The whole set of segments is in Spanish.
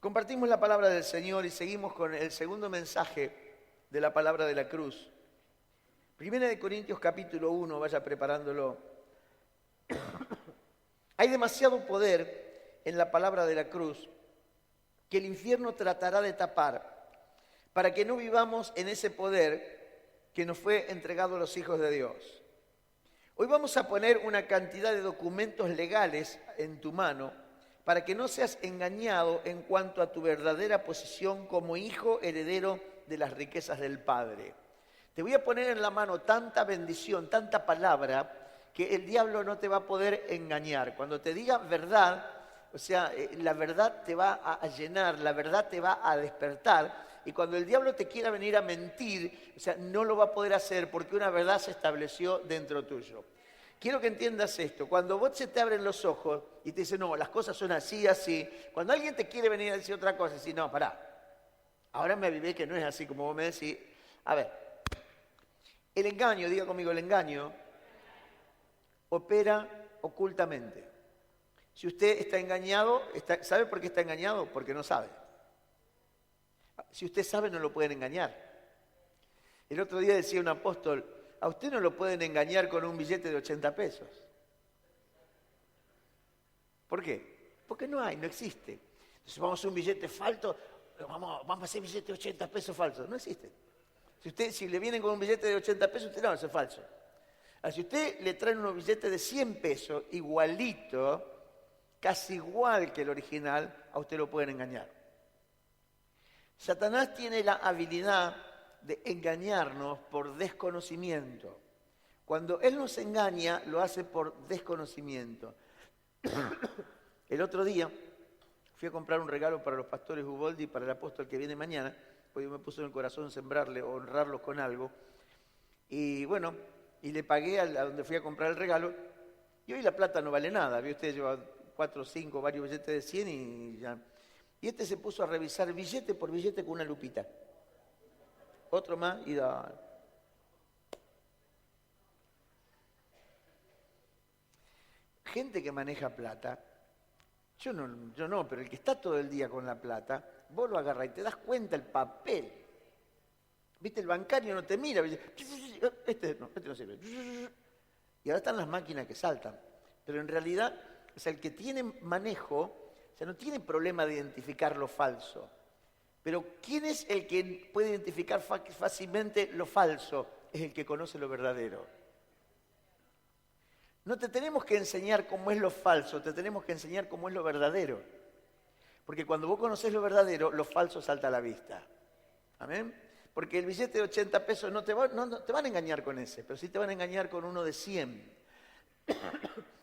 Compartimos la palabra del Señor y seguimos con el segundo mensaje de la palabra de la cruz. Primera de Corintios capítulo 1, vaya preparándolo. Hay demasiado poder en la palabra de la cruz que el infierno tratará de tapar para que no vivamos en ese poder que nos fue entregado a los hijos de Dios. Hoy vamos a poner una cantidad de documentos legales en tu mano para que no seas engañado en cuanto a tu verdadera posición como hijo heredero de las riquezas del Padre. Te voy a poner en la mano tanta bendición, tanta palabra, que el diablo no te va a poder engañar. Cuando te diga verdad, o sea, la verdad te va a llenar, la verdad te va a despertar. Y cuando el diablo te quiera venir a mentir, o sea, no lo va a poder hacer porque una verdad se estableció dentro tuyo. Quiero que entiendas esto. Cuando vos se te abren los ojos y te dicen, no, las cosas son así, así. Cuando alguien te quiere venir a decir otra cosa, decís, no, pará. Ahora me avivé que no es así como vos me decís. A ver, el engaño, diga conmigo, el engaño opera ocultamente. Si usted está engañado, ¿sabe por qué está engañado? Porque no sabe. Si usted sabe, no lo pueden engañar. El otro día decía un apóstol, a usted no lo pueden engañar con un billete de 80 pesos. ¿Por qué? Porque no hay, no existe. Entonces vamos a hacer un billete falso, vamos a hacer billete de 80 pesos falsos. No existe. Si le vienen con un billete de 80 pesos, usted no va a hacer falso. Ahora, si usted le trae unos billetes de 100 pesos, igualito, casi igual que el original, a usted lo pueden engañar. Satanás tiene la habilidad de engañarnos por desconocimiento. Cuando él nos engaña, lo hace por desconocimiento. El otro día fui a comprar un regalo para los pastores Uboldi y para el apóstol que viene mañana, porque me puso en el corazón sembrarle, honrarlos con algo. Y bueno, y le pagué a donde fui a comprar el regalo, y hoy la plata no vale nada. ¿Vio? Usted lleva 4 o 5, varios billetes de 100 y ya. Y este se puso a revisar billete por billete con una lupita. Otro más y da. Gente que maneja plata, yo no, pero el que está todo el día con la plata, vos lo agarrás y te das cuenta el papel. ¿Viste? El bancario no te mira, este no sirve. Y ahora están las máquinas que saltan. Pero en realidad, o sea, el que tiene manejo, o sea, no tiene problema de identificar lo falso. Pero ¿quién es el que puede identificar fácilmente lo falso? Es el que conoce lo verdadero. No te tenemos que enseñar cómo es lo falso, te tenemos que enseñar cómo es lo verdadero. Porque cuando vos conocés lo verdadero, lo falso salta a la vista. ¿Amén? Porque el billete de 80 pesos no te van a engañar con ese, pero sí te van a engañar con uno de 100.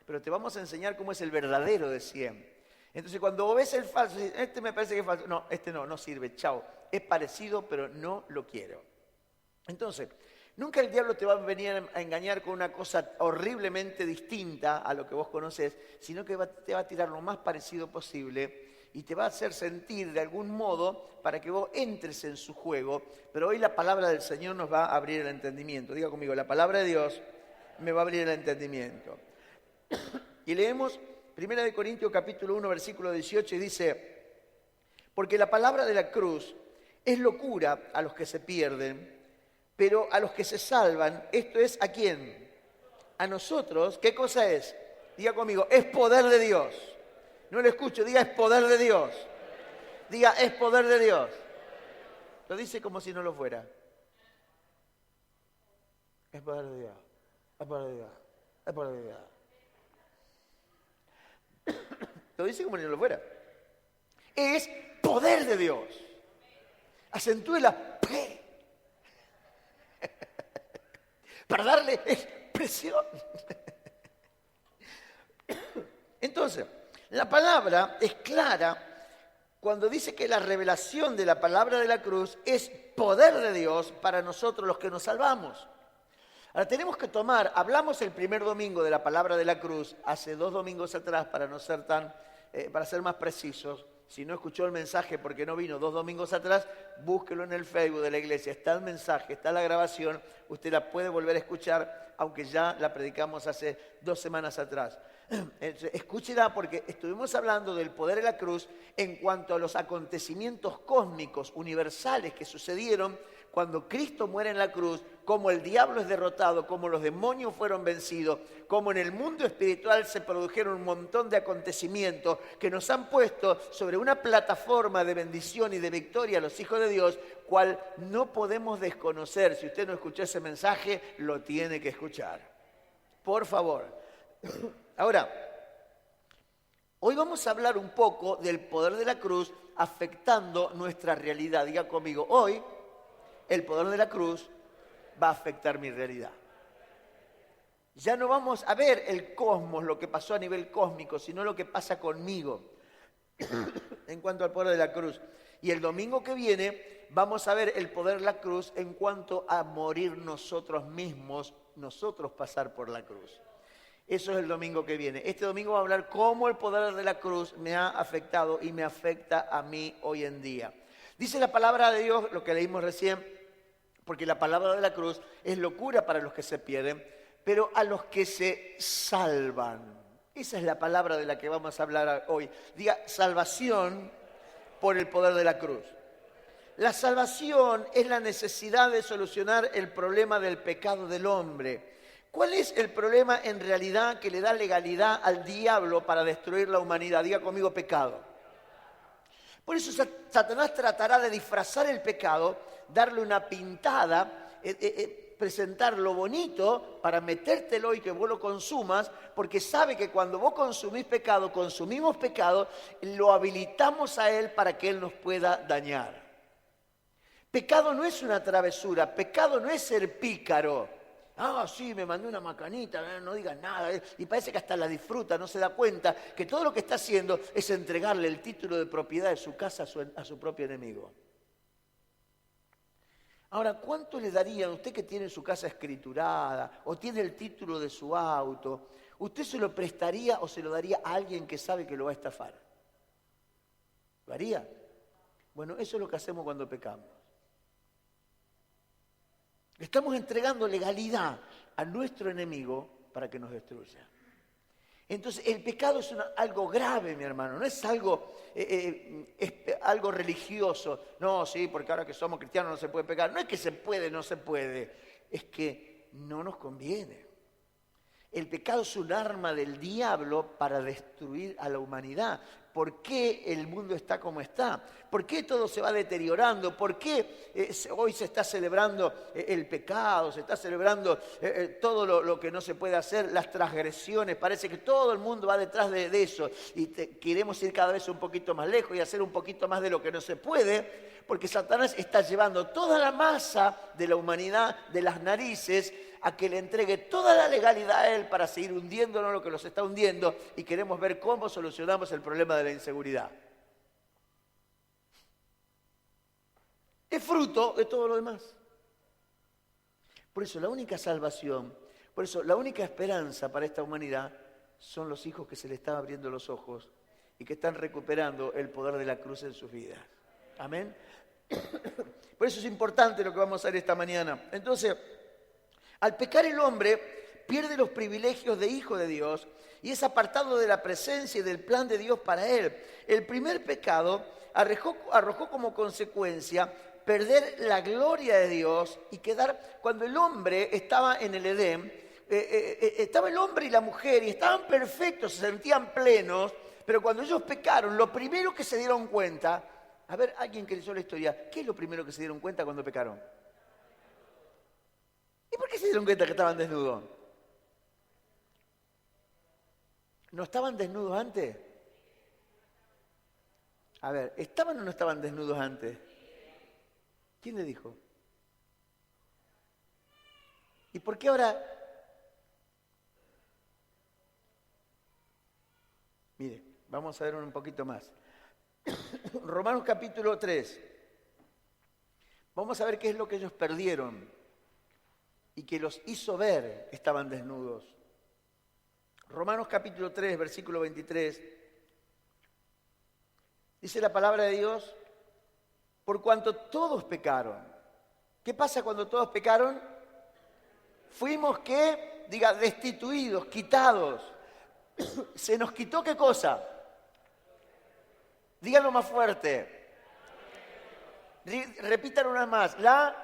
Pero te vamos a enseñar cómo es el verdadero de 100. Entonces cuando vos ves el falso, este me parece que es falso. No, este no sirve, chao. Es parecido, pero no lo quiero. Entonces, nunca el diablo te va a venir a engañar con una cosa horriblemente distinta a lo que vos conocés, sino que te va a tirar lo más parecido posible y te va a hacer sentir de algún modo para que vos entres en su juego. Pero hoy la palabra del Señor nos va a abrir el entendimiento. Diga conmigo, la palabra de Dios me va a abrir el entendimiento. Y leemos 1 Corintios capítulo 1, versículo 18, y dice, porque la palabra de la cruz es locura a los que se pierden, pero a los que se salvan, esto es ¿a quién? A nosotros. ¿Qué cosa es? Diga conmigo, es poder de Dios. No lo escucho, diga es poder de Dios. Diga es poder de Dios. Lo dice como si no lo fuera. Es poder de Dios. Es poder de Dios. Es poder de Dios. Lo dice como si no lo fuera. Es poder de Dios. Acentúe la P para darle expresión. Entonces, la palabra es clara cuando dice que la revelación de la palabra de la cruz es poder de Dios para nosotros los que nos salvamos. Ahora tenemos que hablamos el primer domingo de la palabra de la cruz, hace 2 domingos atrás, para ser más precisos. Si no escuchó el mensaje porque no vino 2 domingos atrás, búsquelo en el Facebook de la iglesia. Está el mensaje, está la grabación. Usted la puede volver a escuchar, aunque ya la predicamos hace 2 semanas atrás. Escúchela porque estuvimos hablando del poder de la cruz en cuanto a los acontecimientos cósmicos universales que sucedieron cuando Cristo muere en la cruz, cómo el diablo es derrotado, cómo los demonios fueron vencidos, cómo en el mundo espiritual se produjeron un montón de acontecimientos que nos han puesto sobre una plataforma de bendición y de victoria a los hijos de Dios, cual no podemos desconocer. Si usted no escuchó ese mensaje, lo tiene que escuchar. Por favor. Ahora, hoy vamos a hablar un poco del poder de la cruz afectando nuestra realidad. Diga conmigo, hoy el poder de la cruz va a afectar mi realidad. Ya no vamos a ver el cosmos, lo que pasó a nivel cósmico, sino lo que pasa conmigo en cuanto al poder de la cruz. Y el domingo que viene vamos a ver el poder de la cruz en cuanto a morir nosotros mismos, nosotros pasar por la cruz. Eso es el domingo que viene. Este domingo va a hablar cómo el poder de la cruz me ha afectado y me afecta a mí hoy en día. Dice la palabra de Dios, lo que leímos recién, porque la palabra de la cruz es locura para los que se pierden, pero a los que se salvan. Esa es la palabra de la que vamos a hablar hoy. Diga, salvación por el poder de la cruz. La salvación es la necesidad de solucionar el problema del pecado del hombre. ¿Cuál es el problema en realidad que le da legalidad al diablo para destruir la humanidad? Diga conmigo, pecado. Por eso Satanás tratará de disfrazar el pecado, darle una pintada, presentarlo bonito para metértelo y que vos lo consumas, porque sabe que cuando vos consumís pecado, consumimos pecado, lo habilitamos a él para que él nos pueda dañar. Pecado no es una travesura, pecado no es ser pícaro. Ah, sí, me mandó una macanita, no digas nada. Y parece que hasta la disfruta, no se da cuenta que todo lo que está haciendo es entregarle el título de propiedad de su casa a su propio enemigo. Ahora, ¿cuánto le daría a usted que tiene su casa escriturada o tiene el título de su auto? ¿Usted se lo prestaría o se lo daría a alguien que sabe que lo va a estafar? ¿Lo haría? Bueno, eso es lo que hacemos cuando pecamos. Estamos entregando legalidad a nuestro enemigo para que nos destruya. Entonces, el pecado es algo grave, mi hermano, no es algo religioso. No, sí, porque ahora que somos cristianos no se puede pecar. No es que se puede, no se puede, es que no nos conviene. El pecado es un arma del diablo para destruir a la humanidad. ¿Por qué el mundo está como está? ¿Por qué todo se va deteriorando? ¿Por qué hoy se está celebrando el pecado? Se está celebrando todo lo que no se puede hacer, las transgresiones. Parece que todo el mundo va detrás de eso. Y queremos ir cada vez un poquito más lejos y hacer un poquito más de lo que no se puede. Porque Satanás está llevando toda la masa de la humanidad de las narices a que le entregue toda la legalidad a él para seguir hundiéndonos lo que los está hundiendo, y queremos ver cómo solucionamos el problema de la inseguridad. Es fruto de todo lo demás. Por eso la única salvación, por eso la única esperanza para esta humanidad son los hijos que se le están abriendo los ojos y que están recuperando el poder de la cruz en sus vidas. Amén. Por eso es importante lo que vamos a hacer esta mañana. Entonces, al pecar el hombre pierde los privilegios de hijo de Dios y es apartado de la presencia y del plan de Dios para él. El primer pecado arrojó como consecuencia perder la gloria de Dios y quedar, cuando el hombre estaba en el Edén, estaba el hombre y la mujer y estaban perfectos, se sentían plenos, pero cuando ellos pecaron, lo primero que se dieron cuenta, a ver, alguien que leyó la historia, ¿qué es lo primero que se dieron cuenta cuando pecaron? ¿Y por qué se dieron cuenta que estaban desnudos? ¿No estaban desnudos antes? A ver, ¿estaban o no estaban desnudos antes? ¿Quién le dijo? ¿Y por qué ahora? Mire, vamos a ver un poquito más. Romanos capítulo 3. Vamos a ver qué es lo que ellos perdieron y que los hizo ver que estaban desnudos. Romanos capítulo 3, versículo 23. Dice la palabra de Dios, por cuanto todos pecaron. ¿Qué pasa cuando todos pecaron? Fuimos, ¿qué? Diga, destituidos, quitados Se nos quitó ¿qué cosa? Díganlo más fuerte. Repitan una más. La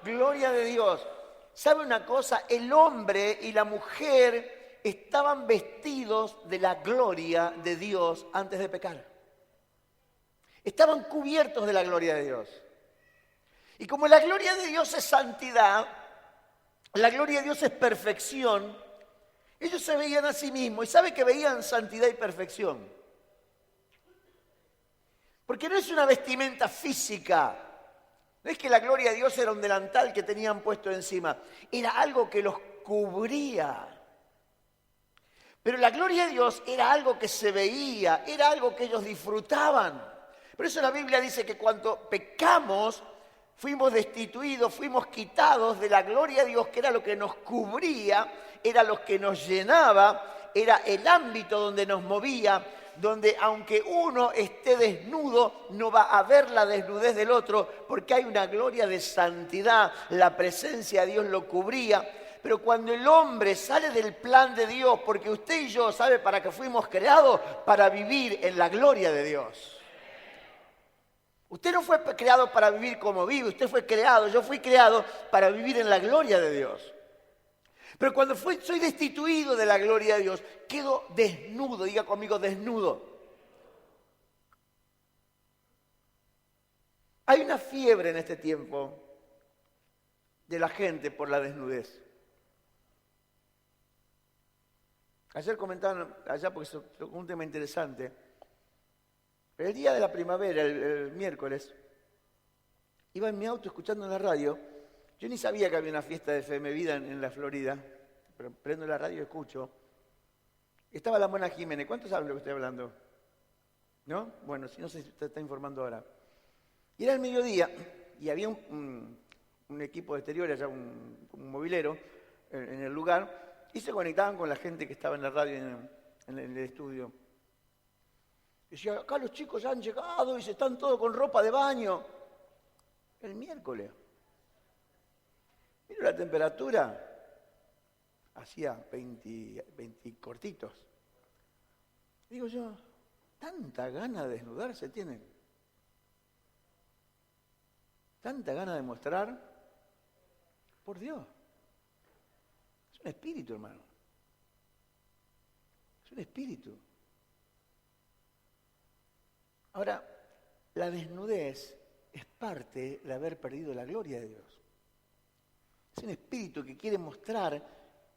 gloria de Dios. ¿Sabe una cosa? El hombre y la mujer estaban vestidos de la gloria de Dios antes de pecar. Estaban cubiertos de la gloria de Dios. Y como la gloria de Dios es santidad, la gloria de Dios es perfección, ellos se veían a sí mismos. ¿Y sabe que veían santidad y perfección? Porque no es una vestimenta física. No es que la gloria de Dios era un delantal que tenían puesto encima. Era algo que los cubría. Pero la gloria de Dios era algo que se veía, era algo que ellos disfrutaban. Por eso la Biblia dice que cuando pecamos, fuimos destituidos, fuimos quitados de la gloria de Dios, que era lo que nos cubría, era lo que nos llenaba, era el ámbito donde nos movía, donde aunque uno esté desnudo, no va a ver la desnudez del otro, porque hay una gloria de santidad, la presencia de Dios lo cubría. Pero cuando el hombre sale del plan de Dios, porque usted y yo, ¿sabe para qué fuimos creados? Para vivir en la gloria de Dios. Usted no fue creado para vivir como vive, usted fue creado, yo fui creado para vivir en la gloria de Dios. Pero cuando soy destituido de la gloria de Dios, quedo desnudo, diga conmigo desnudo. Hay una fiebre en este tiempo de la gente por la desnudez. Ayer comentaban allá porque es un tema interesante. El día de la primavera, el miércoles, iba en mi auto escuchando en la radio. Yo ni sabía que había una fiesta de FM Vida en la Florida, pero prendo la radio y escucho. Estaba la Mona Jiménez. ¿Cuántos saben lo que estoy hablando? ¿No? Bueno, si no se está informando ahora. Y era el mediodía y había un equipo de exterior, allá un mobilero en el lugar, y se conectaban con la gente que estaba en la radio en el estudio. Y decía, acá los chicos ya han llegado y se están todos con ropa de baño. El miércoles. Mira la temperatura. Hacía 20 cortitos. Digo yo, tanta gana de desnudarse tienen. Tanta gana de mostrar. Por Dios. Es un espíritu, hermano. Es un espíritu. Ahora, la desnudez es parte de haber perdido la gloria de Dios. Es un espíritu que quiere mostrar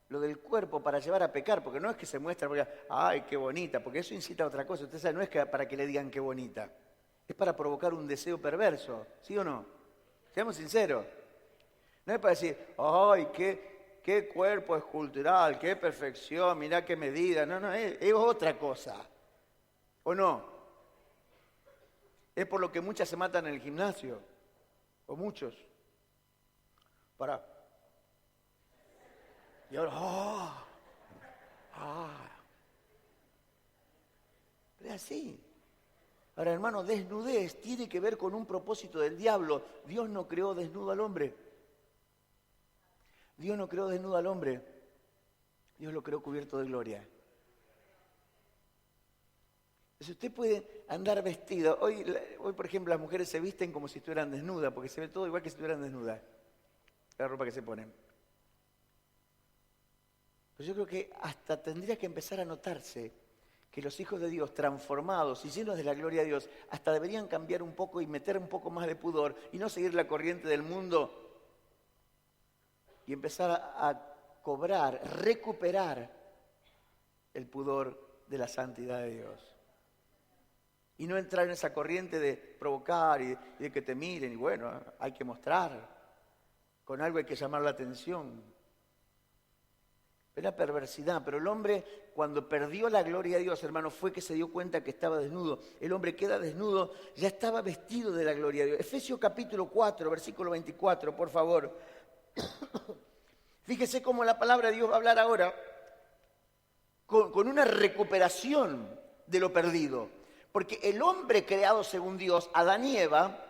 lo del cuerpo para llevar a pecar, porque no es que se muestra porque, ¡ay, qué bonita! Porque eso incita a otra cosa. Usted sabe, no es que para que le digan qué bonita. Es para provocar un deseo perverso, ¿sí o no? Seamos sinceros. No es para decir, ¡ay, qué cuerpo escultural, qué perfección, mirá qué medida! No, es otra cosa. ¿O no? Es por lo que muchas se matan en el gimnasio, o muchos. Y ahora, Pero es así. Ahora, hermano, desnudez tiene que ver con un propósito del diablo. Dios no creó desnudo al hombre. Dios no creó desnudo al hombre. Dios lo creó cubierto de gloria. Si usted puede andar vestido, hoy por ejemplo las mujeres se visten como si estuvieran desnudas, porque se ve todo igual que si estuvieran desnudas, la ropa que se ponen. Pero yo creo que hasta tendría que empezar a notarse que los hijos de Dios transformados y llenos de la gloria de Dios, hasta deberían cambiar un poco y meter un poco más de pudor y no seguir la corriente del mundo y empezar a cobrar, recuperar el pudor de la santidad de Dios. Y no entrar en esa corriente de provocar y de que te miren. Y bueno, hay que mostrar. Con algo hay que llamar la atención. Era perversidad. Pero el hombre, cuando perdió la gloria de Dios, hermano, fue que se dio cuenta que estaba desnudo. El hombre queda desnudo, ya estaba vestido de la gloria de Dios. Efesios capítulo 4, versículo 24, por favor. Fíjese cómo la palabra de Dios va a hablar ahora con una recuperación de lo perdido. Porque el hombre creado según Dios, Adán y Eva,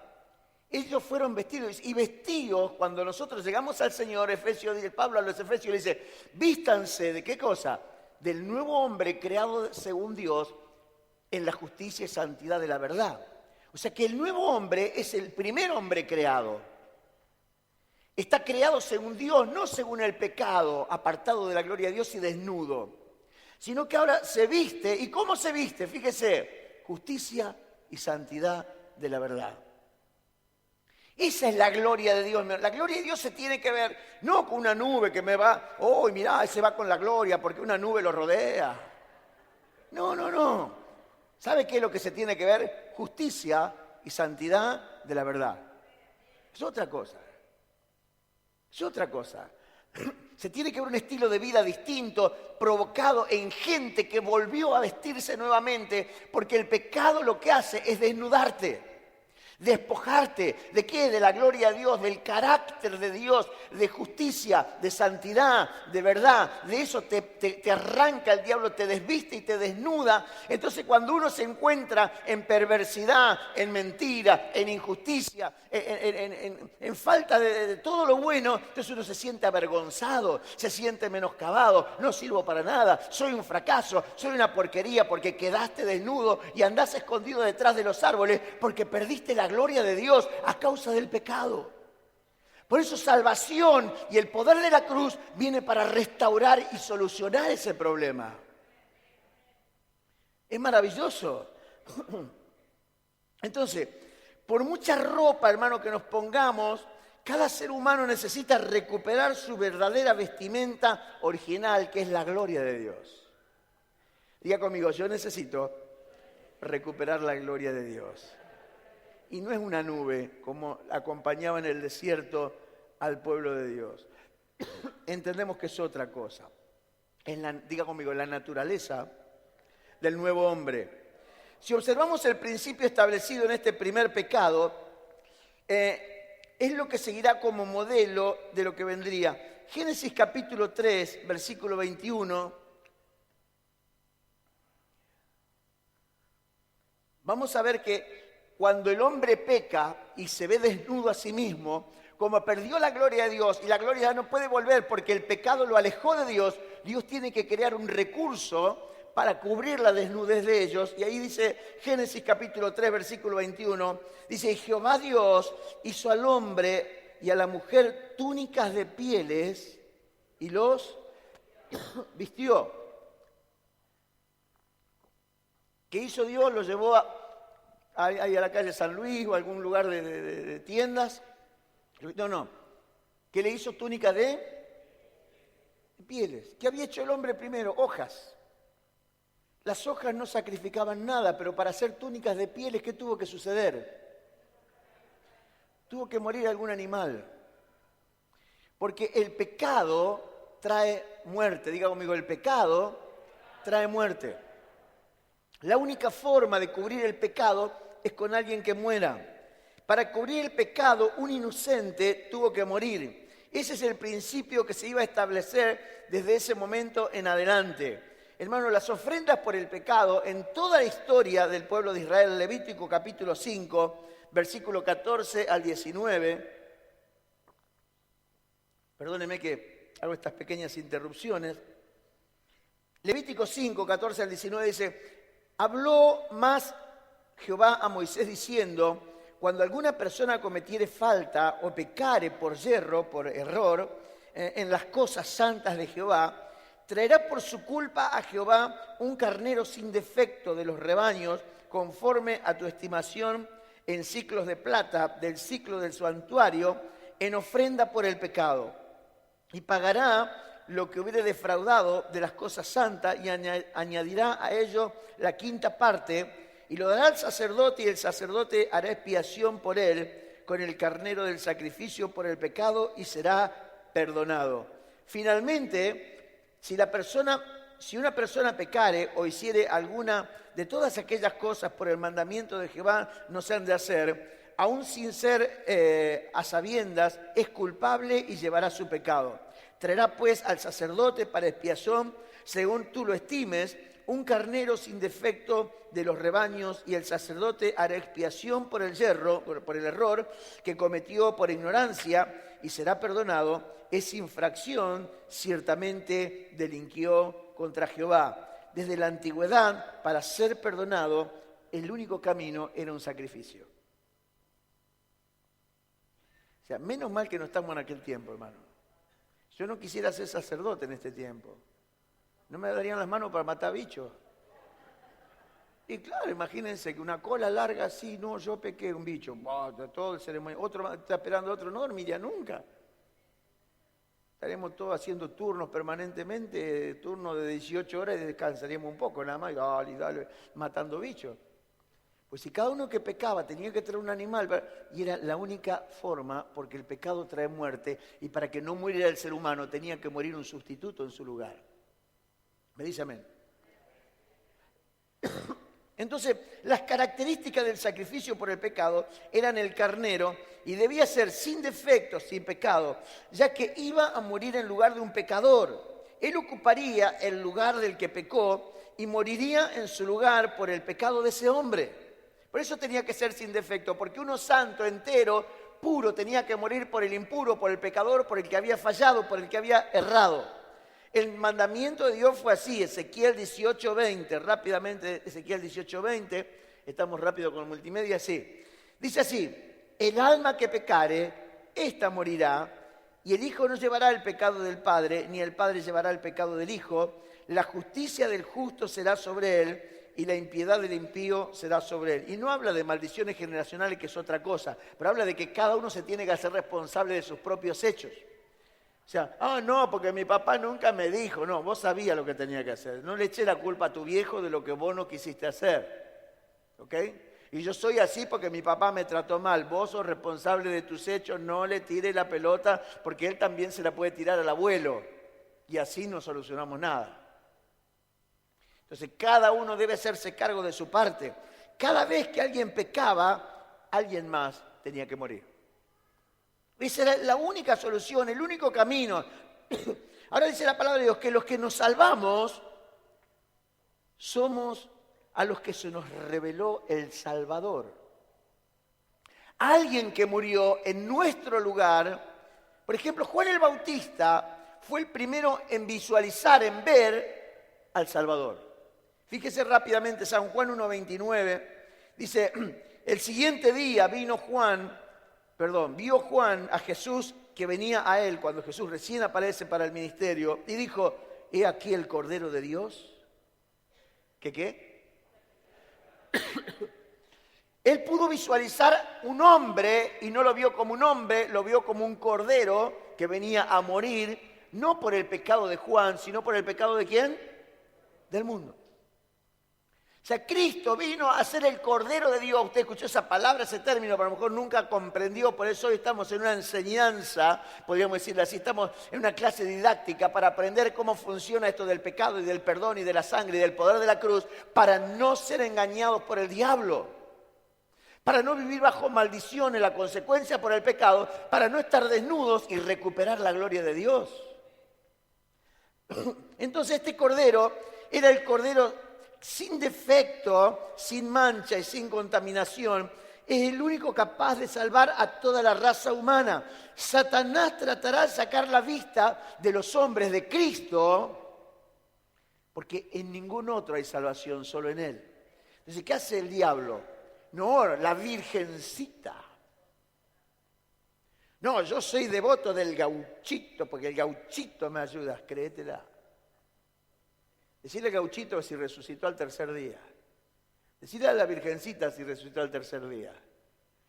ellos fueron vestidos. Y vestidos, cuando nosotros llegamos al Señor, Pablo a los Efesios le dice, vístanse de qué cosa? del nuevo hombre creado según Dios en la justicia y santidad de la verdad. O sea que el nuevo hombre es el primer hombre creado. Está creado según Dios, no según el pecado, apartado de la gloria de Dios y desnudo, sino que ahora se viste. ¿Y cómo se viste? Fíjese, justicia y santidad de la verdad. Esa es la gloria de Dios. La gloria de Dios se tiene que ver no con una nube que me va, oh, mirá, ese va con la gloria porque una nube lo rodea. No, no, no. ¿Sabe qué es lo que se tiene que ver? Justicia y santidad de la verdad. Es otra cosa. Es otra cosa. Se tiene que ver un estilo de vida distinto, provocado en gente que volvió a vestirse nuevamente, porque el pecado lo que hace es desnudarte. Despojarte, ¿de qué? De la gloria de Dios, del carácter de Dios, de justicia, de santidad, de verdad. De eso te arranca el diablo, te desviste y te desnuda. Entonces cuando uno se encuentra en perversidad, en mentira, en injusticia, en falta de todo lo bueno, entonces uno se siente avergonzado, se siente menoscabado, no sirvo para nada, soy un fracaso, soy una porquería porque quedaste desnudo y andás escondido detrás de los árboles porque perdiste la gloria de Dios a causa del pecado. Por eso salvación y el poder de la cruz viene para restaurar y solucionar ese problema. Es maravilloso. Entonces, por mucha ropa, hermano, que nos pongamos, cada ser humano necesita recuperar su verdadera vestimenta original, que es la gloria de Dios. Diga conmigo, yo necesito recuperar la gloria de Dios. Y no es una nube como acompañaba en el desierto al pueblo de Dios. Entendemos que es otra cosa. Diga conmigo, la naturaleza del nuevo hombre. Si observamos el principio establecido en este primer pecado, es lo que seguirá como modelo de lo que vendría. Génesis capítulo 3, versículo 21. Vamos a ver que cuando el hombre peca y se ve desnudo a sí mismo, como perdió la gloria de Dios y la gloria ya no puede volver porque el pecado lo alejó de Dios, Dios tiene que crear un recurso para cubrir la desnudez de ellos. Y ahí dice Génesis capítulo 3, versículo 21, dice, Jehová Dios hizo al hombre y a la mujer túnicas de pieles y los vistió. ¿Qué hizo Dios? Los llevó a la calle San Luis o a algún lugar de tiendas. No. ¿Qué le hizo? Túnica de pieles. ¿Qué había hecho el hombre primero? Hojas. Las hojas no sacrificaban nada, pero para hacer túnicas de pieles, ¿qué tuvo que suceder? Tuvo que morir algún animal. Porque el pecado trae muerte. Diga conmigo, el pecado trae muerte. La única forma de cubrir el pecado es con alguien que muera. Para cubrir el pecado, un inocente tuvo que morir. Ese es el principio que se iba a establecer desde ese momento en adelante. Hermano, las ofrendas por el pecado en toda la historia del pueblo de Israel, Levítico capítulo 5, versículo 14 al 19. Perdónenme que hago estas pequeñas interrupciones. Levítico 5, 14 al 19 dice, habló más Jehová a Moisés diciendo, cuando alguna persona cometiere falta o pecare por yerro, por error, en las cosas santas de Jehová, traerá por su culpa a Jehová un carnero sin defecto de los rebaños, conforme a tu estimación en ciclos de plata, del ciclo del santuario, en ofrenda por el pecado. Y pagará lo que hubiere defraudado de las cosas santas y añadirá a ello la quinta parte y lo dará al sacerdote y el sacerdote hará expiación por él con el carnero del sacrificio por el pecado y será perdonado. Finalmente, si una persona pecare o hiciere alguna de todas aquellas cosas por el mandamiento de Jehová no se han de hacer, aun sin ser a sabiendas, es culpable y llevará su pecado. Traerá pues al sacerdote para expiación, según tú lo estimes, un carnero sin defecto de los rebaños, y el sacerdote hará expiación por el error que cometió por ignorancia, y será perdonado. Es infracción, ciertamente delinquió contra Jehová. Desde la antigüedad, para ser perdonado, el único camino era un sacrificio. O sea, menos mal que no estamos en aquel tiempo, hermano. Yo no quisiera ser sacerdote en este tiempo. No me darían las manos para matar bichos. Y claro, imagínense que una cola larga así, no, yo pequé un bicho. Todo el ceremonio. Otro está esperando a otro, no dormiría nunca. Estaremos todos haciendo turnos permanentemente, turnos de 18 horas y descansaríamos un poco, nada más, y dale, matando bichos. Pues si cada uno que pecaba tenía que traer un animal, y era la única forma, porque el pecado trae muerte, y para que no muriera el ser humano tenía que morir un sustituto en su lugar. ¿Me dice amén? Entonces, las características del sacrificio por el pecado eran el carnero y debía ser sin defecto, sin pecado, ya que iba a morir en lugar de un pecador. Él ocuparía el lugar del que pecó y moriría en su lugar por el pecado de ese hombre. Por eso tenía que ser sin defecto, porque uno santo, entero, puro, tenía que morir por el impuro, por el pecador, por el que había fallado, por el que había errado. El mandamiento de Dios fue así, Ezequiel 18:20, rápidamente Ezequiel 18:20, estamos rápido con el multimedia, sí. Dice así, el alma que pecare, ésta morirá, y el hijo no llevará el pecado del padre, ni el padre llevará el pecado del hijo, la justicia del justo será sobre él, y la impiedad del impío será sobre él. Y no habla de maldiciones generacionales, que es otra cosa, pero habla de que cada uno se tiene que hacer responsable de sus propios hechos. O sea, no, porque mi papá nunca me dijo. No, vos sabías lo que tenía que hacer. No le eché la culpa a tu viejo de lo que vos no quisiste hacer. ¿Ok? Y yo soy así porque mi papá me trató mal. Vos sos responsable de tus hechos, no le tires la pelota porque él también se la puede tirar al abuelo. Y así no solucionamos nada. Entonces, cada uno debe hacerse cargo de su parte. Cada vez que alguien pecaba, alguien más tenía que morir. Esa era la única solución, el único camino. Ahora dice la palabra de Dios que los que nos salvamos somos a los que se nos reveló el Salvador. Alguien que murió en nuestro lugar. Por ejemplo, Juan el Bautista fue el primero en visualizar, en ver al Salvador. Fíjese rápidamente, San Juan 1:29, dice, el siguiente día vio Juan a Jesús que venía a él, cuando Jesús recién aparece para el ministerio, y dijo, he aquí el Cordero de Dios. ¿Qué? Él pudo visualizar un hombre, y no lo vio como un hombre, lo vio como un cordero que venía a morir, no por el pecado de Juan, sino por el pecado ¿de quién? Del mundo. O sea, Cristo vino a ser el Cordero de Dios. Usted escuchó esa palabra, ese término, pero a lo mejor nunca comprendió. Por eso hoy estamos en una enseñanza, podríamos decirle así, estamos en una clase didáctica para aprender cómo funciona esto del pecado y del perdón y de la sangre y del poder de la cruz, para no ser engañados por el diablo, para no vivir bajo maldición en la consecuencia por el pecado, para no estar desnudos y recuperar la gloria de Dios. Entonces este Cordero era el Cordero sin defecto, sin mancha y sin contaminación, es el único capaz de salvar a toda la raza humana. Satanás tratará de sacar la vista de los hombres de Cristo, porque en ningún otro hay salvación, solo en Él. Entonces, ¿qué hace el diablo? No, la virgencita. No, yo soy devoto del gauchito, porque el gauchito me ayuda, créetela. Decirle al gauchito si resucitó al tercer día. Decirle a la virgencita si resucitó al tercer día.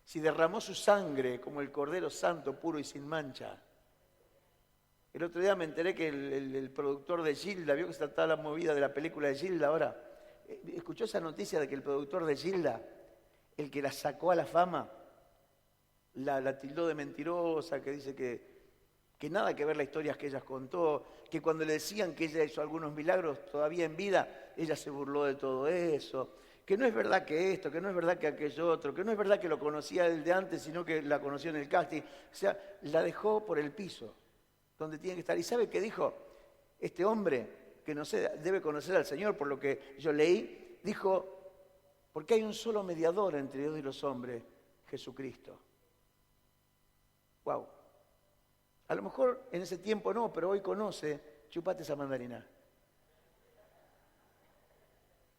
Si derramó su sangre como el Cordero Santo, puro y sin mancha. El otro día me enteré que el productor de Gilda, vio que está toda la movida de la película de Gilda ahora. ¿Escuchó esa noticia de que el productor de Gilda, el que la sacó a la fama, la tildó de mentirosa, que dice que nada que ver las historias que ella contó, que cuando le decían que ella hizo algunos milagros todavía en vida, ella se burló de todo eso, que no es verdad que esto, que no es verdad que aquello otro, que no es verdad que lo conocía él de antes, sino que la conoció en el casting. O sea, la dejó por el piso, donde tiene que estar. ¿Y sabe qué dijo? Este hombre, que no sé, debe conocer al Señor, por lo que yo leí, dijo, porque hay un solo mediador entre Dios y los hombres, Jesucristo. Wow. A lo mejor en ese tiempo no, pero hoy conoce, chupate esa mandarina.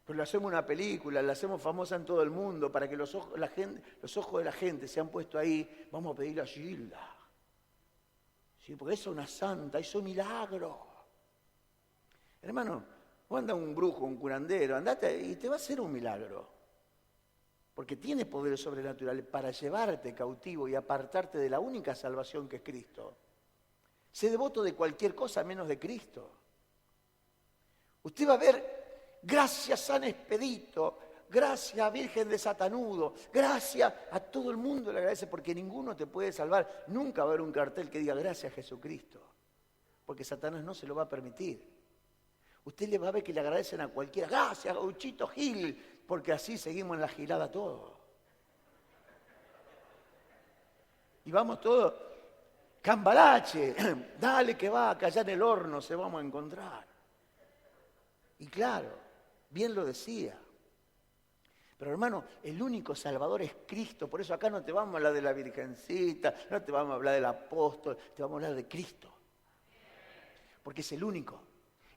Pero le hacemos una película, la hacemos famosa en todo el mundo para que los ojos de la gente se han puesto ahí. Vamos a pedirle a Gilda. Sí, porque es una santa, hizo un milagro. Hermano, vos anda un brujo, un curandero, andate y te va a hacer un milagro. Porque tiene poderes sobrenaturales para llevarte cautivo y apartarte de la única salvación que es Cristo. Sé devoto de cualquier cosa menos de Cristo. Usted va a ver, gracias San Expedito, gracias Virgen de Satanudo, gracias a todo el mundo le agradece porque ninguno te puede salvar. Nunca va a haber un cartel que diga gracias Jesucristo, porque Satanás no se lo va a permitir. Usted le va a ver que le agradecen a cualquiera, gracias Gauchito Gil, porque así seguimos en la gilada todos. Y vamos todos, cambalache, dale que va, que allá en el horno se vamos a encontrar. Y claro, bien lo decía. Pero hermano, el único Salvador es Cristo. Por eso acá no te vamos a hablar de la Virgencita, no te vamos a hablar del apóstol, te vamos a hablar de Cristo. Porque es el único.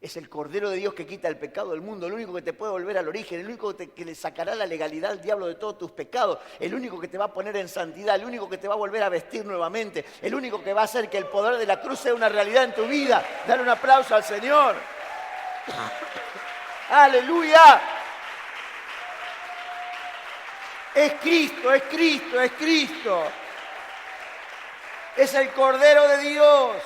Es el Cordero de Dios que quita el pecado del mundo, el único que te puede volver al origen, el único que le sacará la legalidad al diablo de todos tus pecados, el único que te va a poner en santidad, el único que te va a volver a vestir nuevamente, el único que va a hacer que el poder de la cruz sea una realidad en tu vida. Dale un aplauso al Señor. ¡Aleluya! Es Cristo, es Cristo, es Cristo. Es el Cordero de Dios.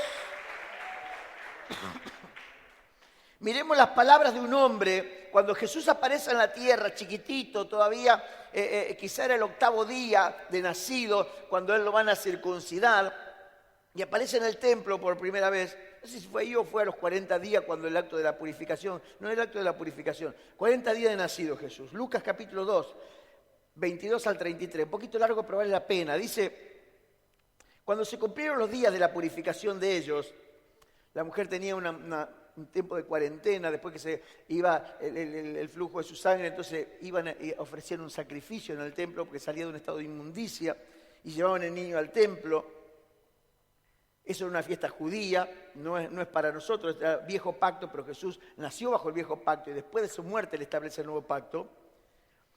Miremos las palabras de un hombre, cuando Jesús aparece en la tierra, chiquitito, todavía quizá era el 8º día de nacido, cuando él lo van a circuncidar, y aparece en el templo por primera vez. No sé si fue ahí o fue a los 40 días cuando el acto de la purificación, no el acto de la purificación, 40 días de nacido Jesús. Lucas capítulo 2, 22 al 33, un poquito largo pero vale la pena. Dice, cuando se cumplieron los días de la purificación de ellos, la mujer tenía un tiempo de cuarentena, después que se iba el flujo de su sangre, entonces iban a ofrecer un sacrificio en el templo porque salía de un estado de inmundicia y llevaban el niño al templo. Eso era una fiesta judía, no es para nosotros, era viejo pacto, pero Jesús nació bajo el viejo pacto y después de su muerte le establece el nuevo pacto.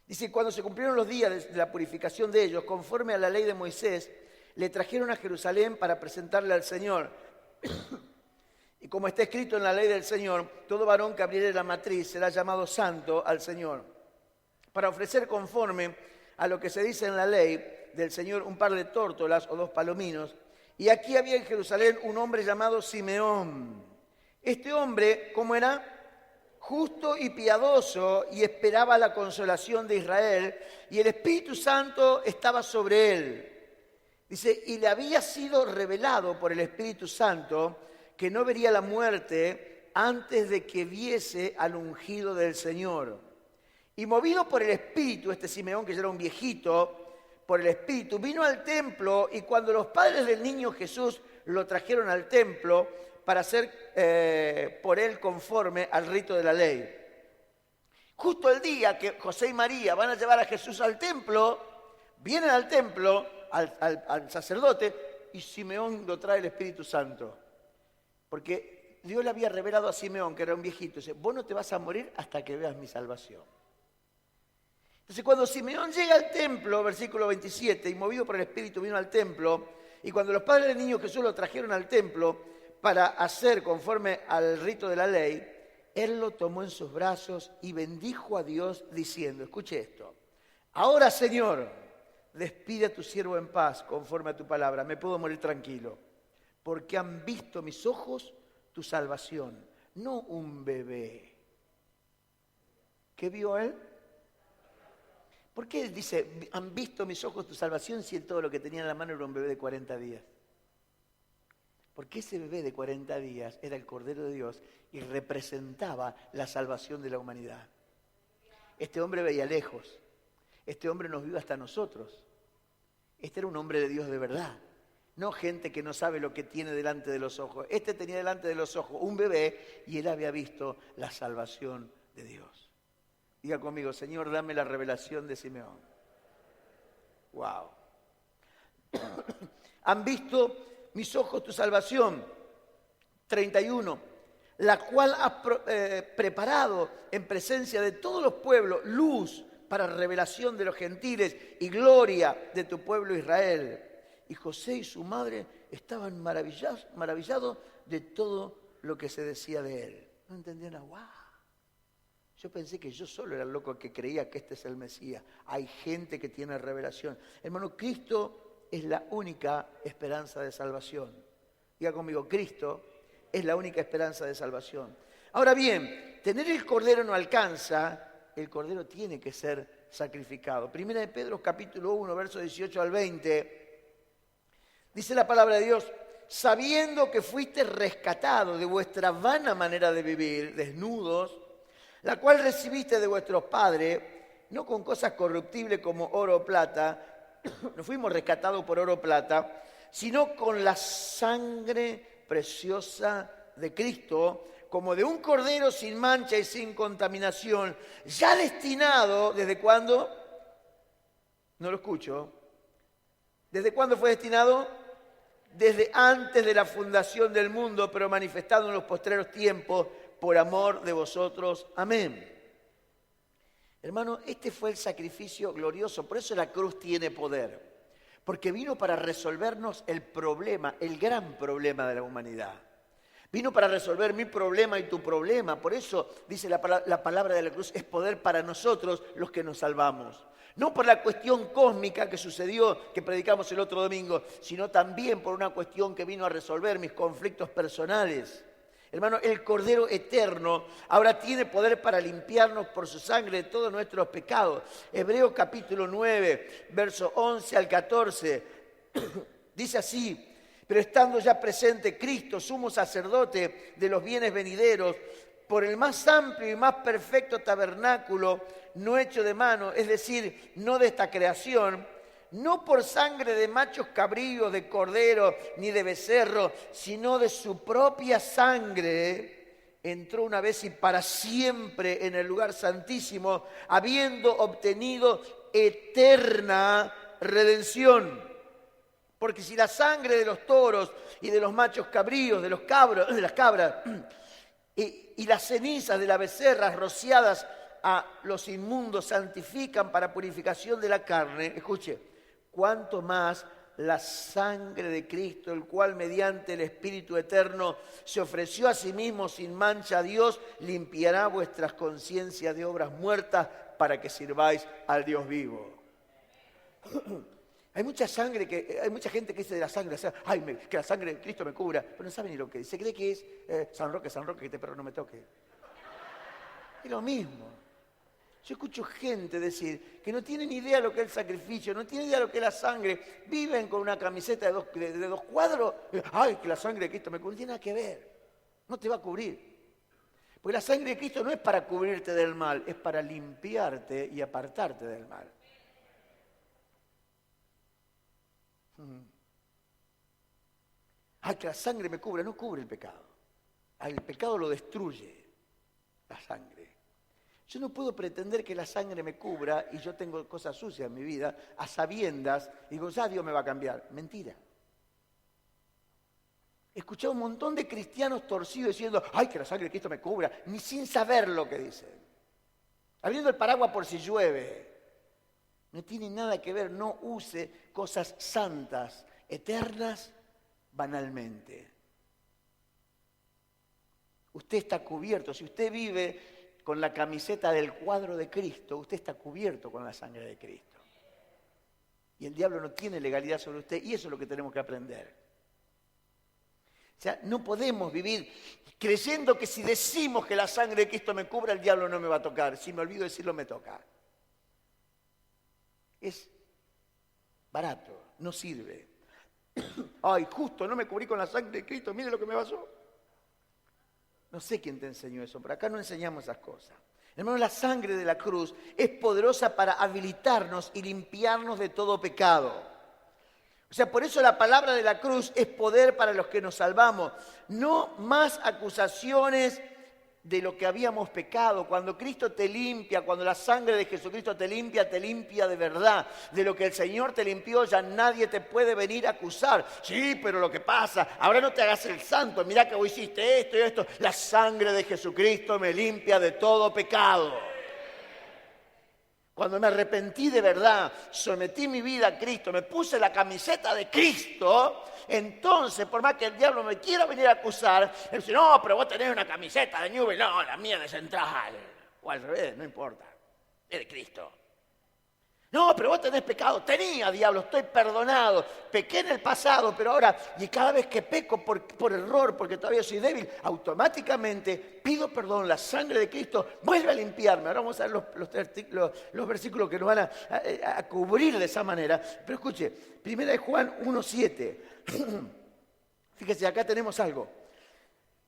Dice, cuando se cumplieron los días de la purificación de ellos, conforme a la ley de Moisés, le trajeron a Jerusalén para presentarle al Señor. Y como está escrito en la ley del Señor, todo varón que abriere la matriz será llamado santo al Señor. Para ofrecer conforme a lo que se dice en la ley del Señor un par de tórtolas o 2 palominos. Y aquí había en Jerusalén un hombre llamado Simeón. Este hombre, ¿cómo era? Justo y piadoso, y esperaba la consolación de Israel, y el Espíritu Santo estaba sobre él. Dice, y le había sido revelado por el Espíritu Santo que no vería la muerte antes de que viese al ungido del Señor. Y movido por el Espíritu, este Simeón, que ya era un viejito, por el Espíritu, vino al templo, y cuando los padres del niño Jesús lo trajeron al templo para hacer por él conforme al rito de la ley. Justo el día que José y María van a llevar a Jesús al templo, vienen al templo, al sacerdote, y Simeón lo trae el Espíritu Santo. Porque Dios le había revelado a Simeón, que era un viejito, dice, vos no te vas a morir hasta que veas mi salvación. Entonces cuando Simeón llega al templo, versículo 27, y movido por el Espíritu vino al templo, y cuando los padres del niño Jesús lo trajeron al templo para hacer conforme al rito de la ley, él lo tomó en sus brazos y bendijo a Dios diciendo, escuche esto, ahora Señor, despide a tu siervo en paz conforme a tu palabra, me puedo morir tranquilo, porque han visto mis ojos tu salvación, no un bebé. ¿Qué vio él? ¿Por qué él dice, han visto mis ojos tu salvación si todo lo que tenía en la mano era un bebé de 40 días? Porque ese bebé de 40 días era el Cordero de Dios y representaba la salvación de la humanidad. Este hombre veía lejos. Este hombre nos vio hasta nosotros. Este era un hombre de Dios de verdad. No gente que no sabe lo que tiene delante de los ojos. Este tenía delante de los ojos un bebé y él había visto la salvación de Dios. Diga conmigo, Señor, dame la revelación de Simeón. Wow. Han visto mis ojos tu salvación. 31. la cual has preparado en presencia de todos los pueblos luz para revelación de los gentiles y gloria de tu pueblo Israel. Y José y su madre estaban maravillados de todo lo que se decía de él. No entendían nada. ¡Wow! Yo pensé que yo solo era el loco que creía que este es el Mesías. Hay gente que tiene revelación. Hermano, Cristo es la única esperanza de salvación. Diga conmigo, Cristo es la única esperanza de salvación. Ahora bien, tener el cordero no alcanza, el cordero tiene que ser sacrificado. Primera de Pedro, capítulo 1, versos 18 al 20, dice la palabra de Dios: sabiendo que fuiste rescatado de vuestra vana manera de vivir, desnudos, la cual recibiste de vuestros padres, no con cosas corruptibles como oro o plata, no fuimos rescatados por oro o plata, sino con la sangre preciosa de Cristo, como de un cordero sin mancha y sin contaminación, ya destinado, ¿desde cuándo? No lo escucho. ¿Desde cuándo fue destinado? Desde antes de la fundación del mundo, pero manifestado en los postreros tiempos, por amor de vosotros. Amén. Hermano, este fue el sacrificio glorioso, por eso la cruz tiene poder, porque vino para resolvernos el problema, el gran problema de la humanidad. Vino para resolver mi problema y tu problema. Por eso dice la palabra de la cruz, es poder para nosotros los que nos salvamos. No por la cuestión cósmica que sucedió, que predicamos el otro domingo, sino también por una cuestión que vino a resolver mis conflictos personales. Hermano, el Cordero Eterno ahora tiene poder para limpiarnos por su sangre de todos nuestros pecados. Hebreos capítulo 9, versos 11 al 14, dice así: pero estando ya presente Cristo, sumo sacerdote de los bienes venideros, por el más amplio y más perfecto tabernáculo, no hecho de mano, es decir, no de esta creación, no por sangre de machos cabríos, de cordero, ni de becerro, sino de su propia sangre, entró una vez y para siempre en el lugar santísimo, habiendo obtenido eterna redención. Porque si la sangre de los toros y de los machos cabríos, de las cabras, y las cenizas de las becerras rociadas a los inmundos santifican para purificación de la carne, escuche, cuánto más la sangre de Cristo, el cual mediante el Espíritu Eterno se ofreció a sí mismo sin mancha a Dios, limpiará vuestras conciencias de obras muertas para que sirváis al Dios vivo. Hay mucha gente que dice de la sangre, que la sangre de Cristo me cubra, pero no sabe ni lo que dice. Se cree que es San Roque, que este perro no me toque. Es lo mismo. Yo escucho gente decir que no tienen idea de lo que es el sacrificio, no tienen idea de lo que es la sangre, viven con una camiseta de dos cuadros, que la sangre de Cristo me cubre. No tiene nada que ver, no te va a cubrir. Porque la sangre de Cristo no es para cubrirte del mal, es para limpiarte y apartarte del mal. Que la sangre me cubre, no cubre el pecado. El pecado lo destruye, la sangre. Yo no puedo pretender que la sangre me cubra y yo tengo cosas sucias en mi vida, a sabiendas, y digo, ya Dios me va a cambiar. Mentira. He escuchado un montón de cristianos torcidos diciendo, que la sangre de Cristo me cubra, ni sin saber lo que dicen. Abriendo el paraguas por si llueve. No tiene nada que ver, no use cosas santas, eternas, banalmente. Usted está cubierto, si usted vive con la camiseta del cuadro de Cristo, usted está cubierto con la sangre de Cristo. Y el diablo no tiene legalidad sobre usted, y eso es lo que tenemos que aprender. O sea, no podemos vivir creyendo que si decimos que la sangre de Cristo me cubra, el diablo no me va a tocar. Si me olvido decirlo, me toca. Es barato, no sirve. Justo no me cubrí con la sangre de Cristo, mire lo que me pasó. No sé quién te enseñó eso, pero acá no enseñamos esas cosas. Hermano, la sangre de la cruz es poderosa para habilitarnos y limpiarnos de todo pecado. O sea, por eso la palabra de la cruz es poder para los que nos salvamos. No más acusaciones de lo que habíamos pecado. Cuando Cristo te limpia, cuando la sangre de Jesucristo te limpia de verdad. De lo que el Señor te limpió, ya nadie te puede venir a acusar. Sí, pero lo que pasa, ahora no te hagas el santo, mirá que vos hiciste esto y esto. La sangre de Jesucristo me limpia de todo pecado. Cuando me arrepentí de verdad, sometí mi vida a Cristo, me puse la camiseta de Cristo, entonces, por más que el diablo me quiera venir a acusar, él dice, no, pero vos tenés una camiseta de Newell, no, la mía de Central. O al revés, no importa, es de Cristo. No, pero vos tenés pecado. Tenía, diablo, estoy perdonado. Pequé en el pasado, pero ahora, y cada vez que peco por error, porque todavía soy débil, automáticamente pido perdón. La sangre de Cristo vuelve a limpiarme. Ahora vamos a ver los versículos que nos van a cubrir de esa manera. Pero escuche, 1 Juan 1:7. Fíjese, acá tenemos algo.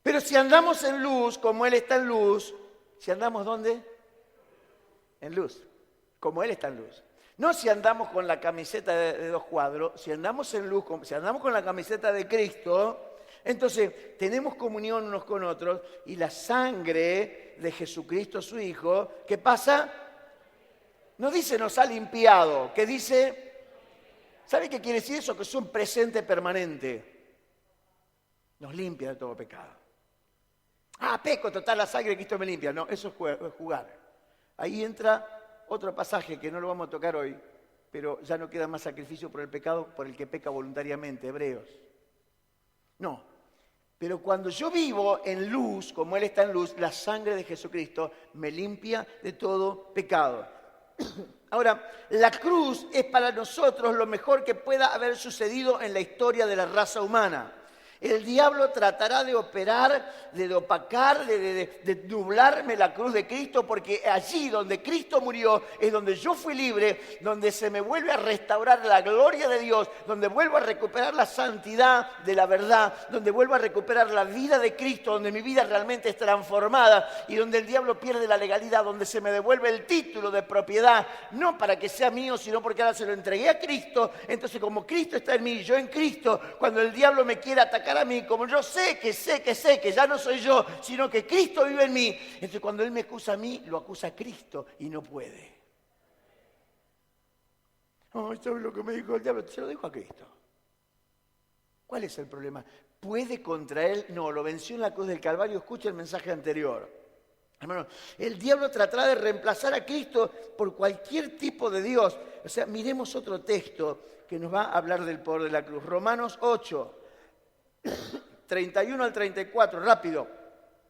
Pero si andamos en luz, como Él está en luz, ¿si andamos dónde? En luz, como Él está en luz. No si andamos con la camiseta de 2 cuadros, si andamos en luz, si andamos con la camiseta de Cristo, entonces tenemos comunión unos con otros y la sangre de Jesucristo, su Hijo, ¿qué pasa? No dice nos ha limpiado, que dice, ¿sabe qué quiere decir eso? Que es un presente permanente. Nos limpia de todo pecado. Ah, peco, total, la sangre de Cristo me limpia. No, eso es jugar. Ahí entra otro pasaje que no lo vamos a tocar hoy, pero ya no queda más sacrificio por el pecado por el que peca voluntariamente, Hebreos. No, pero cuando yo vivo en luz, como Él está en luz, la sangre de Jesucristo me limpia de todo pecado. Ahora, la cruz es para nosotros lo mejor que pueda haber sucedido en la historia de la raza humana. El diablo tratará de operar, de opacar, de nublarme la cruz de Cristo, porque allí donde Cristo murió es donde yo fui libre, donde se me vuelve a restaurar la gloria de Dios, donde vuelvo a recuperar la santidad de la verdad, donde vuelvo a recuperar la vida de Cristo, donde mi vida realmente es transformada y donde el diablo pierde la legalidad, donde se me devuelve el título de propiedad, no para que sea mío, sino porque ahora se lo entregué a Cristo. Entonces, como Cristo está en mí y yo en Cristo, cuando el diablo me quiera atacar a mí, como yo sé que ya no soy yo, sino que Cristo vive en mí. Entonces cuando Él me acusa a mí, lo acusa a Cristo y no puede. No, ¿sabes lo que me dijo el diablo? Se lo dijo a Cristo. ¿Cuál es el problema? ¿Puede contra Él? No, lo venció en la cruz del Calvario. Escucha el mensaje anterior. Hermano, el diablo tratará de reemplazar a Cristo por cualquier tipo de Dios. O sea, miremos otro texto que nos va a hablar del poder de la cruz. Romanos 8. 31 al 34, rápido.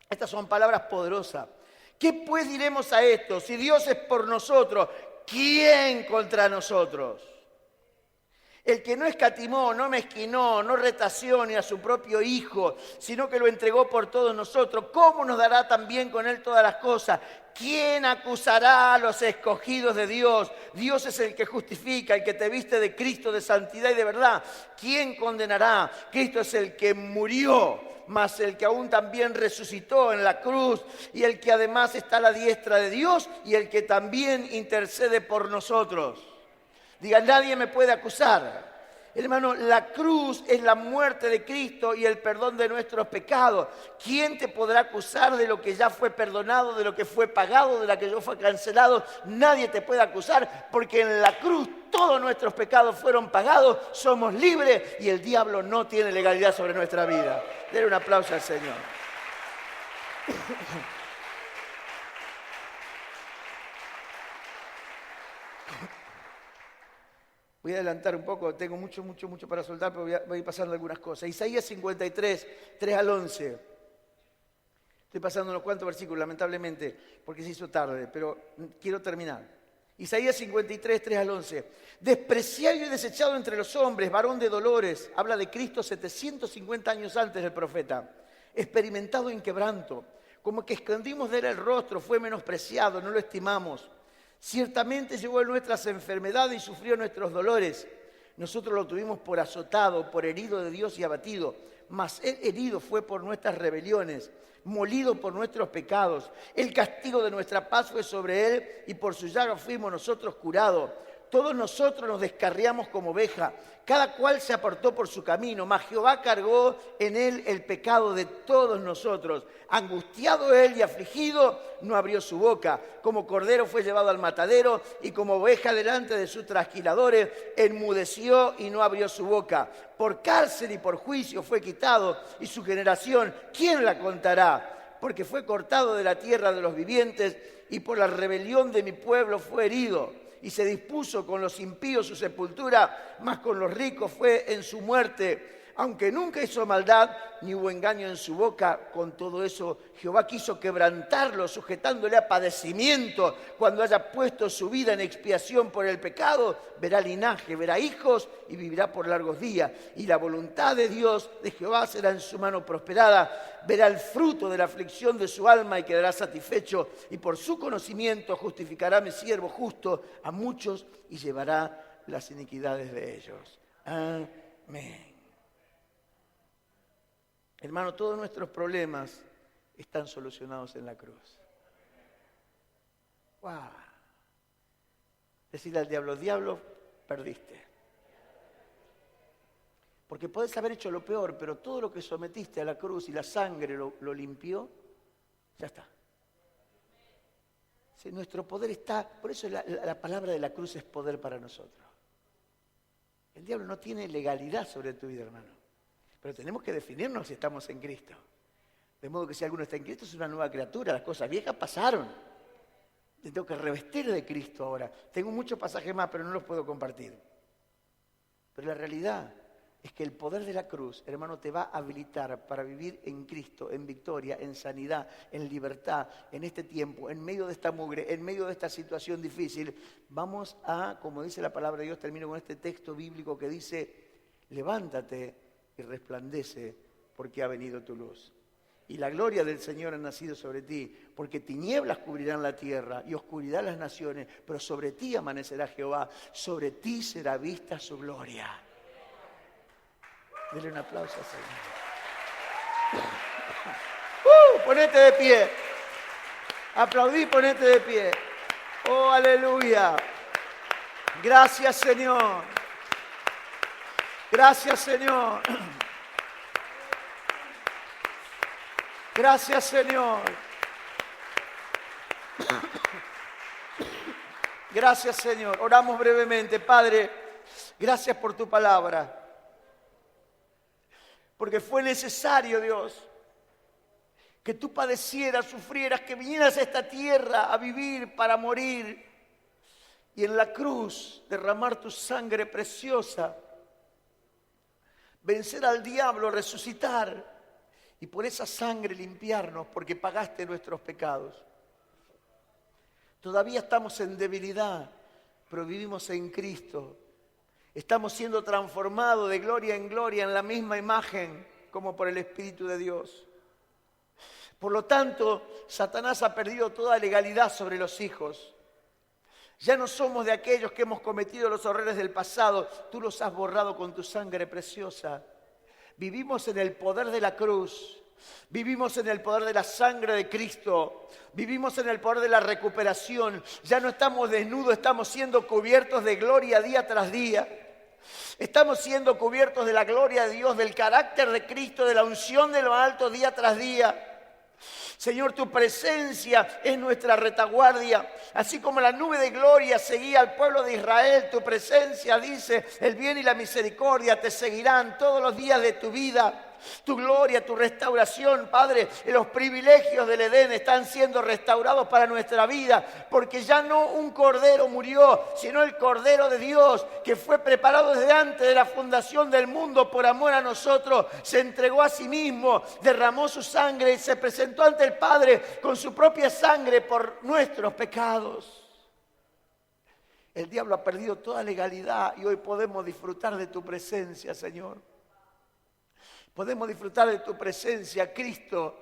Estas son palabras poderosas. ¿Qué pues diremos a esto? Si Dios es por nosotros, ¿quién contra nosotros? El que no escatimó, no mezquinó, no retació ni a su propio Hijo, sino que lo entregó por todos nosotros, ¿cómo nos dará también con Él todas las cosas? ¿Quién acusará a los escogidos de Dios? Dios es el que justifica, el que te viste de Cristo, de santidad y de verdad. ¿Quién condenará? Cristo es el que murió, mas el que aún también resucitó en la cruz y el que además está a la diestra de Dios y el que también intercede por nosotros. Diga, nadie me puede acusar. Hermano, la cruz es la muerte de Cristo y el perdón de nuestros pecados. ¿Quién te podrá acusar de lo que ya fue perdonado, de lo que fue pagado, de lo que ya fue cancelado? Nadie te puede acusar porque en la cruz todos nuestros pecados fueron pagados, somos libres y el diablo no tiene legalidad sobre nuestra vida. Denle un aplauso al Señor. Voy a adelantar un poco, tengo mucho para soltar, pero voy a ir pasando algunas cosas. Isaías 53, 3 al 11. Estoy pasando unos cuantos versículos, lamentablemente, porque se hizo tarde, pero quiero terminar. Isaías 53, 3 al 11. Despreciado y desechado entre los hombres, varón de dolores. Habla de Cristo 750 años antes del profeta. Experimentado en quebranto. Como que escondimos de él el rostro, fue menospreciado, no lo estimamos. Ciertamente llevó nuestras enfermedades y sufrió nuestros dolores. Nosotros lo tuvimos por azotado, por herido de Dios y abatido. Mas él herido fue por nuestras rebeliones, molido por nuestros pecados. El castigo de nuestra paz fue sobre él y por su llaga fuimos nosotros curados. Todos nosotros nos descarriamos como oveja, cada cual se apartó por su camino, mas Jehová cargó en él el pecado de todos nosotros. Angustiado él y afligido, no abrió su boca. Como cordero fue llevado al matadero, y como oveja delante de sus trasquiladores, enmudeció y no abrió su boca. Por cárcel y por juicio fue quitado, y su generación, ¿quién la contará? Porque fue cortado de la tierra de los vivientes, y por la rebelión de mi pueblo fue herido. Y se dispuso con los impíos su sepultura, mas con los ricos fue en su muerte. Aunque nunca hizo maldad, ni hubo engaño en su boca, con todo eso Jehová quiso quebrantarlo, sujetándole a padecimiento. Cuando haya puesto su vida en expiación por el pecado, verá linaje, verá hijos y vivirá por largos días. Y la voluntad de Dios, de Jehová, será en su mano prosperada. Verá el fruto de la aflicción de su alma y quedará satisfecho. Y por su conocimiento justificará a mi siervo justo a muchos y llevará las iniquidades de ellos. Amén. Hermano, todos nuestros problemas están solucionados en la cruz. ¡Wow! Decirle al diablo, diablo, perdiste. Porque podés haber hecho lo peor, pero todo lo que sometiste a la cruz y la sangre lo limpió, ya está. Sí, nuestro poder está, por eso la palabra de la cruz es poder para nosotros. El diablo no tiene legalidad sobre tu vida, hermano. Pero tenemos que definirnos si estamos en Cristo. De modo que si alguno está en Cristo es una nueva criatura. Las cosas viejas pasaron. Me tengo que revestir de Cristo ahora. Tengo muchos pasajes más, pero no los puedo compartir. Pero la realidad es que el poder de la cruz, hermano, te va a habilitar para vivir en Cristo, en victoria, en sanidad, en libertad, en este tiempo, en medio de esta mugre, en medio de esta situación difícil. Vamos a, como dice la palabra de Dios, termino con este texto bíblico que dice, levántate y resplandece, porque ha venido tu luz. Y la gloria del Señor ha nacido sobre ti, porque tinieblas cubrirán la tierra y oscuridad las naciones, pero sobre ti amanecerá Jehová, sobre ti será vista su gloria. Dele un aplauso al Señor. Ponete de pie. Aplaudí, ponete de pie. Oh, aleluya. Gracias, Señor. Gracias, Señor. Gracias, Señor. Gracias, Señor. Oramos brevemente. Padre, gracias por tu palabra. Porque fue necesario, Dios, que tú padecieras, sufrieras, que vinieras a esta tierra a vivir para morir y en la cruz derramar tu sangre preciosa, vencer al diablo, resucitar y por esa sangre limpiarnos porque pagaste nuestros pecados. Todavía estamos en debilidad, pero vivimos en Cristo. Estamos siendo transformados de gloria en gloria en la misma imagen como por el Espíritu de Dios. Por lo tanto, Satanás ha perdido toda legalidad sobre los hijos. Ya no somos de aquellos que hemos cometido los errores del pasado. Tú los has borrado con tu sangre preciosa. Vivimos en el poder de la cruz. Vivimos en el poder de la sangre de Cristo. Vivimos en el poder de la recuperación. Ya no estamos desnudos, estamos siendo cubiertos de gloria día tras día. Estamos siendo cubiertos de la gloria de Dios, del carácter de Cristo, de la unción de lo alto día tras día. Señor, tu presencia es nuestra retaguardia. Así como la nube de gloria seguía al pueblo de Israel, tu presencia, dice, el bien y la misericordia te seguirán todos los días de tu vida. Tu gloria, tu restauración, Padre, y los privilegios del Edén están siendo restaurados para nuestra vida, porque ya no un cordero murió, sino el Cordero de Dios, que fue preparado desde antes de la fundación del mundo por amor a nosotros, se entregó a sí mismo, derramó su sangre y se presentó ante el Padre con su propia sangre por nuestros pecados. El diablo ha perdido toda legalidad y hoy podemos disfrutar de tu presencia, Señor. Podemos disfrutar de tu presencia, Cristo.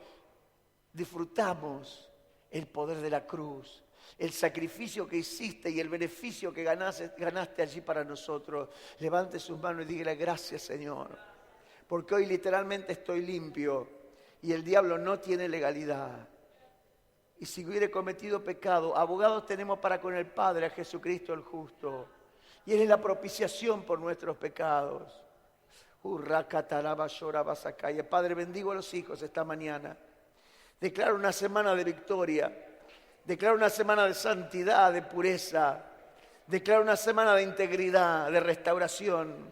Disfrutamos el poder de la cruz, el sacrificio que hiciste y el beneficio que ganaste allí para nosotros. Levante sus manos y dígale gracias, Señor, porque hoy literalmente estoy limpio y el diablo no tiene legalidad. Y si hubiere cometido pecado, abogados tenemos para con el Padre, a Jesucristo el justo. Y Él es la propiciación por nuestros pecados. Padre, bendigo a los hijos esta mañana. Declaro una semana de victoria. Declaro una semana de santidad, de pureza. Declaro una semana de integridad, de restauración,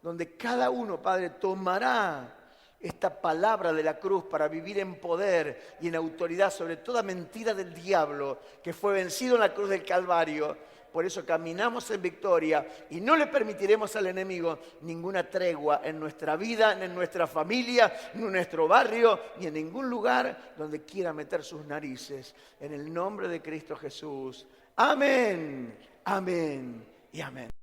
donde cada uno, Padre, tomará esta palabra de la cruz para vivir en poder y en autoridad sobre toda mentira del diablo que fue vencido en la cruz del Calvario. Por eso caminamos en victoria y no le permitiremos al enemigo ninguna tregua en nuestra vida, ni en nuestra familia, ni en nuestro barrio, ni en ningún lugar donde quiera meter sus narices. En el nombre de Cristo Jesús. Amén, amén y amén.